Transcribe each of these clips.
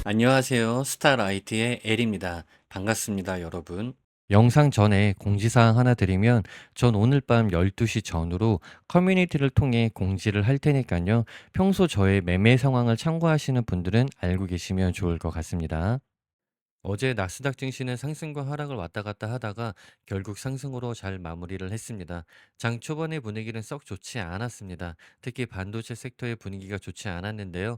안녕하세요. 스타라이트의 엘입니다. 반갑습니다, 여러분. 영상 전에 공지사항 하나 드리면 전 오늘 밤 12시 전후로 커뮤니티를 통해 공지를 할 테니까요. 평소 저의 매매 상황을 참고하시는 분들은 알고 계시면 좋을 것 같습니다. 어제 나스닥 증시는 상승과 하락을 왔다 갔다 하다가 결국 상승으로 잘 마무리를 했습니다. 장 초반의 분위기는 썩 좋지 않았습니다. 특히 반도체 섹터의 분위기가 좋지 않았는데요.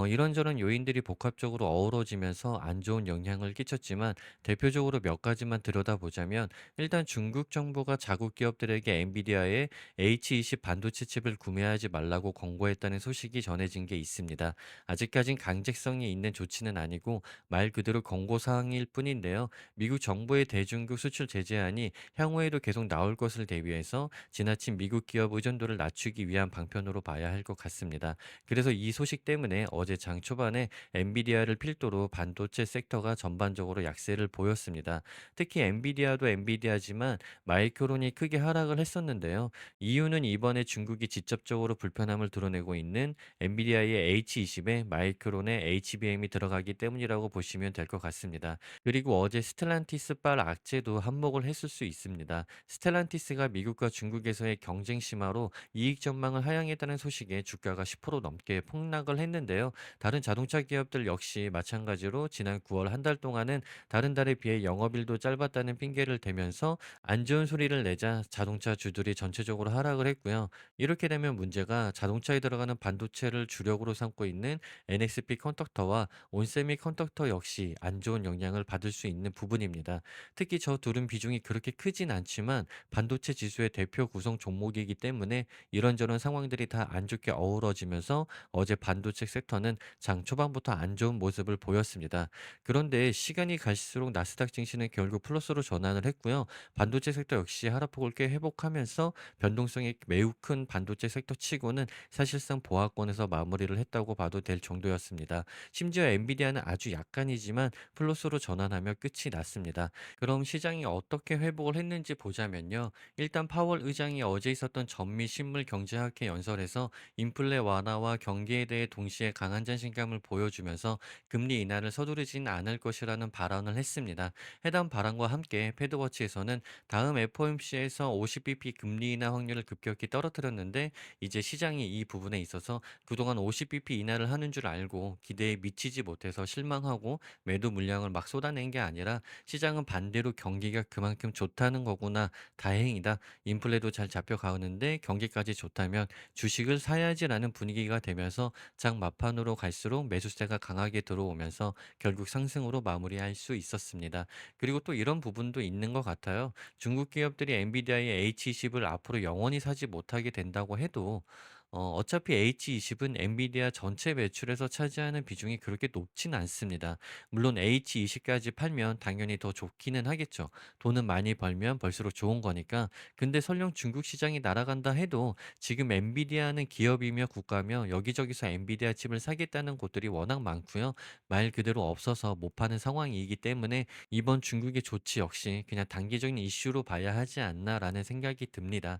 이런저런 요인들이 복합적으로 어우러지면서 안 좋은 영향을 끼쳤지만 대표적으로 몇 가지만 들여다보자면 일단 중국 정부가 자국 기업들에게 엔비디아의 H20 반도체 칩을 구매하지 말라고 권고했다는 소식이 전해진 게 있습니다. 아직까진 강제성이 있는 조치는 아니고 말 그대로 권고사항일 뿐인데요. 미국 정부의 대중국 수출 제재안이 향후에도 계속 나올 것을 대비해서 지나친 미국 기업 의존도를 낮추기 위한 방편으로 봐야 할 것 같습니다. 그래서 이 소식 때문에 어제 장 초반에 엔비디아를 필두로 반도체 섹터가 전반적으로 약세를 보였습니다. 특히 엔비디아도 엔비디아지만 마이크론이 크게 하락을 했었는데요. 이유는 이번에 중국이 직접적으로 불편함을 드러내고 있는 엔비디아의 H20에 마이크론의 HBM이 들어가기 때문이라고 보시면 될 것 같습니다. 그리고 어제 스텔란티스 빨 악재도 한몫을 했을 수 있습니다. 스텔란티스가 미국과 중국에서의 경쟁 심화로 이익 전망을 하향했다는 소식에 주가가 10% 넘게 폭락을 했는데요. 다른 자동차 기업들 역시 마찬가지로 지난 9월 한 달 동안은 다른 달에 비해 영업일도 짧았다는 핑계를 대면서 안 좋은 소리를 내자 자동차 주들이 전체적으로 하락을 했고요. 이렇게 되면 문제가 자동차에 들어가는 반도체를 주력으로 삼고 있는 NXP 컨덕터와 온세미 컨덕터 역시 안 좋은 영향을 받을 수 있는 부분입니다. 특히 저 둘은 비중이 그렇게 크진 않지만 반도체 지수의 대표 구성 종목이기 때문에 이런저런 상황들이 다 안 좋게 어우러지면서 어제 반도체 섹터는 장 초반부터 안 좋은 모습을 보였습니다. 그런데 시간이 갈수록 나스닥 증시는 결국 플러스로 전환을 했고요. 반도체 섹터 역시 하락폭을 꽤 회복하면서 변동성이 매우 큰 반도체 섹터 치고는 사실상 보합권에서 마무리를 했다고 봐도 될 정도였습니다. 심지어 엔비디아는 아주 약간이지만 플러스로 전환하며 끝이 났습니다. 그럼 시장이 어떻게 회복을 했는지 보자면요. 일단 파월 의장이 어제 있었던 전미 실물 경제학회 연설에서 인플레 완화와 경기에 대해 동시에 강한 자신감을 보여주면서 금리 인하를 서두르진 않을 것이라는 발언을 했습니다. 해당 발언과 함께 패드워치에서는 다음 FOMC에서 50bp 금리 인하 확률을 급격히 떨어뜨렸는데 이제 시장이 이 부분에 있어서 그동안 50bp 인하를 하는 줄 알고 기대에 미치지 못해서 실망하고 매도 물량을 막 쏟아낸 게 아니라 시장은 반대로 경기가 그만큼 좋다는 거구나. 다행이다. 인플레도 잘 잡혀가는데 경기까지 좋다면 주식을 사야지라는 분위기가 되면서 장 막판으로 갈수록 매수세가 강하게 들어오면서 결국 상승으로 마무리할 수 있었습니다. 그리고 또 이런 부분도 있는 것 같아요. 중국 기업들이 엔비디아의 H20을 앞으로 영원히 사지 못하게 된다고 해도 어차피 H20은 엔비디아 전체 매출에서 차지하는 비중이 그렇게 높진 않습니다. 물론 H20까지 팔면 당연히 더 좋기는 하겠죠. 돈은 많이 벌면 벌수록 좋은 거니까. 근데 설령 중국 시장이 날아간다 해도 지금 엔비디아는 기업이며 국가며 여기저기서 엔비디아 칩을 사겠다는 곳들이 워낙 많고요. 말 그대로 없어서 못 파는 상황이기 때문에 이번 중국의 조치 역시 그냥 단기적인 이슈로 봐야 하지 않나라는 생각이 듭니다.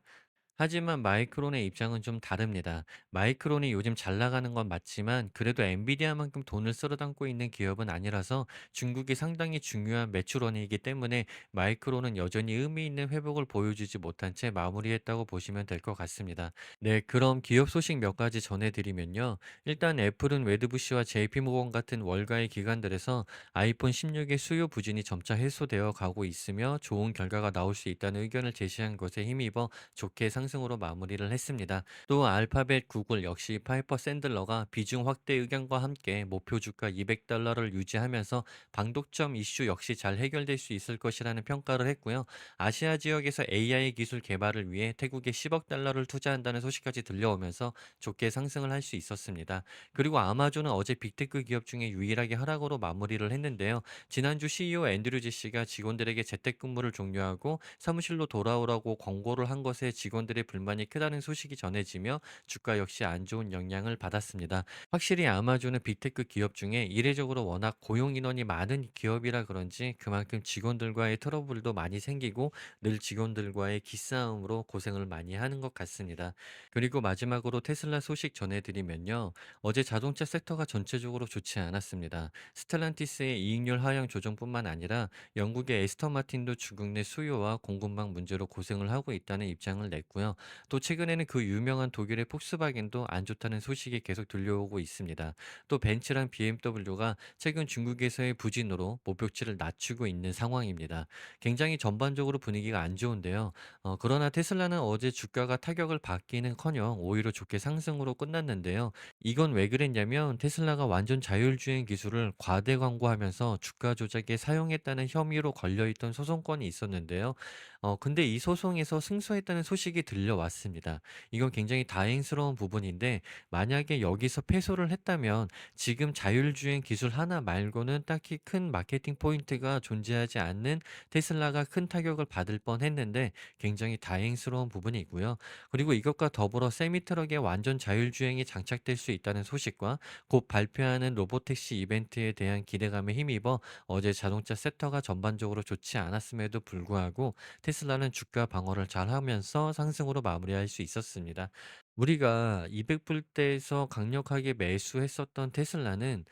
하지만 마이크론의 입장은 좀 다릅니다. 마이크론이 요즘 잘 나가는 건 맞지만 그래도 엔비디아만큼 돈을 쓸어 담고 있는 기업은 아니라서 중국이 상당히 중요한 매출원이기 때문에 마이크론은 여전히 의미 있는 회복을 보여주지 못한 채 마무리했다고 보시면 될 것 같습니다. 네, 그럼 기업 소식 몇 가지 전해드리면요. 일단 애플은 웨드부시와 JP모건 같은 월가의 기관들에서 아이폰 16의 수요 부진이 점차 해소되어 가고 있으며 좋은 결과가 나올 수 있다는 의견을 제시한 것에 힘입어 좋게 상승으로 마무리를 했습니다. 또 알파벳, 구글 역시 파이퍼 샌들러가 비중 확대 의견과 함께 목표 주가 200달러를 유지하면서 방독점 이슈 역시 잘 해결될 수 있을 것이라는 평가를 했고요. 아시아 지역에서 AI 기술 개발을 위해 태국에 10억 달러를 투자한다는 소식까지 들려오면서 좋게 상승을 할 수 있었습니다. 그리고 아마존은 어제 빅테크 기업 중에 유일하게 하락으로 마무리를 했는데요. 지난주 CEO 앤드류지 씨가 직원들에게 재택근무를 종료하고 사무실로 돌아오라고 권고를 한 것에 직원들의 투자자들의 불만이 크다는 소식이 전해지며 주가 역시 안 좋은 영향을 받았습니다. 확실히 아마존은 빅테크 기업 중에 이례적으로 워낙 고용 인원이 많은 기업이라 그런지 그만큼 직원들과의 트러블도 많이 생기고 늘 직원들과의 기싸움으로 고생을 많이 하는 것 같습니다. 그리고 마지막으로 테슬라 소식 전해드리면요. 어제 자동차 섹터가 전체적으로 좋지 않았습니다. 스텔란티스의 이익률 하향 조정뿐만 아니라 영국의 에스턴 마틴도 중국 내 수요와 공급망 문제로 고생을 하고 있다는 입장을 냈고요. 또 최근에는 그 유명한 독일의 폭스바겐도 안 좋다는 소식이 계속 들려오고 있습니다. 또 벤츠랑 BMW가 최근 중국에서의 부진으로 목표치를 낮추고 있는 상황입니다. 굉장히 전반적으로 분위기가 안 좋은데요. 그러나 테슬라는 어제 주가가 타격을 받기는커녕 오히려 좋게 상승으로 끝났는데요. 이건 왜 그랬냐면 테슬라가 완전 자율주행 기술을 과대 광고하면서 주가 조작에 사용했다는 혐의로 걸려있던 소송건이 있었는데요. 근데 이 소송에서 승소했다는 소식이 들려왔습니다. 이건 굉장히 다행스러운 부분인데 만약에 여기서 패소를 했다면 지금 자율주행 기술 하나 말고는 딱히 큰 마케팅 포인트가 존재하지 않는 테슬라가 큰 타격을 받을 뻔했는데 굉장히 다행스러운 부분이고요. 그리고 이것과 더불어 세미트럭에 완전 자율주행이 장착될 수 있다는 소식과 곧 발표하는 로보택시 이벤트에 대한 기대감에 힘입어 어제 자동차 섹터가 전반적으로 좋지 않았음에도 불구하고 테슬라는 주가 방어를 잘하면서 상승으로 마무리할 수 있었습니다. 우리가 200불대에서 강력하게 매수했었던 테슬라는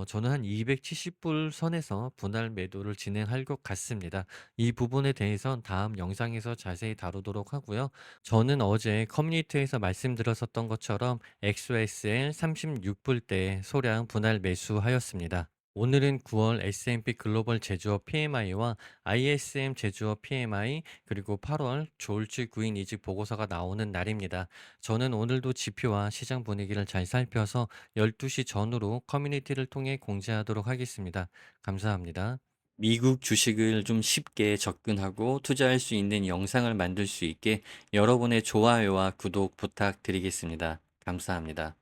저는 한 270불 선에서 분할 매도를 진행할 것 같습니다. 이 부분에 대해선 다음 영상에서 자세히 다루도록 하고요. 저는 어제 커뮤니티에서 말씀드렸었던 것처럼 XOSL 36불대에 소량 분할 매수하였습니다. 오늘은 9월 S&P 글로벌 제조업 PMI와 ISM 제조업 PMI 그리고 8월 졸지 구인 이직 보고서가 나오는 날입니다. 저는 오늘도 지표와 시장 분위기를 잘 살펴서 12시 전후로 커뮤니티를 통해 공지하도록 하겠습니다. 감사합니다. 미국 주식을 좀 쉽게 접근하고 투자할 수 있는 영상을 만들 수 있게 여러분의 좋아요와 구독 부탁드리겠습니다. 감사합니다.